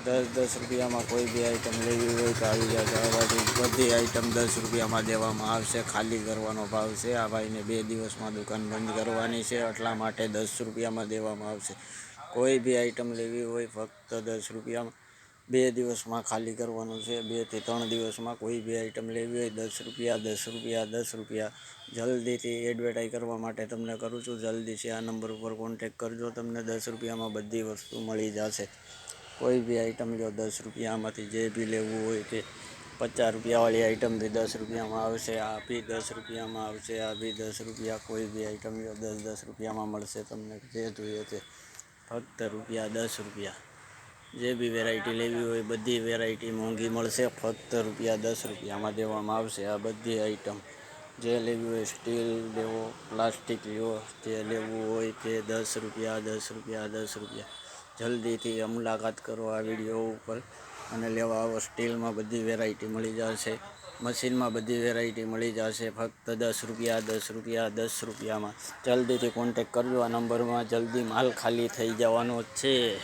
₹10 में कोई भी आइटम लेवी हो तो આવી जाજો। આ બાજુ બધી આઈટમ ₹10 में દેવામાં આવશે। ખાલી કરવાનો ભાવ છે। આ ભાઈને 2 દિવસમાં દુકાન બંધ કરવાની છે, એટલા માટે ₹10 में દેવામાં આવશે। કોઈ બી આઈટમ લેવી હોય ફક્ત ₹10 में 2 દિવસમાં ખાલી કરવાનું છે। 2 થી 3 દિવસમાં કોઈ બી આઈટમ લેવી હોય ₹10 ₹10 જલ્દીથી એડવર્ટાઈઝ કરવા માટે તમને કરું છું। જલ્દીથી આ નંબર ઉપર કોન્ટેક્ટ કરજો, તમને ₹10 में બધી વસ્તુ મળી જશે। કોઈ બી આઈટમ લો ₹10માંથી જે બી લેવું હોય તે। ₹50 વાળી આઈટમ બી ₹10 में આવશે, આ બી ₹10 में આવશે, આ બી ₹10। કોઈ બી આઈટમ લો ₹10 में મળશે તમને, જે જોઈએ તે ફક્ત ₹10। જે બી વેરાયટી લેવી હોય બધી વેરાયટી મોંઘી મળશે, ફક્ત ₹10 में દેવામાં આવશે। આ બધી આઈટમ જે લેવી હોય, સ્ટીલ લેવો, પ્લાસ્ટિક લો, જે લેવું હોય તે ₹10। જલ્દીથી મુલાકાત કરો આ વિડીયો ઉપર અને લેવા આવો। સ્ટીલમાં બધી વેરાયટી મળી જશે, મશીનમાં બધી વેરાયટી મળી જશે, ફક્ત ₹10 માં। જલ્દીથી કોન્ટેક કરજો આ નંબરમાં, જલ્દી માલ ખાલી થઈ જવાનો છે।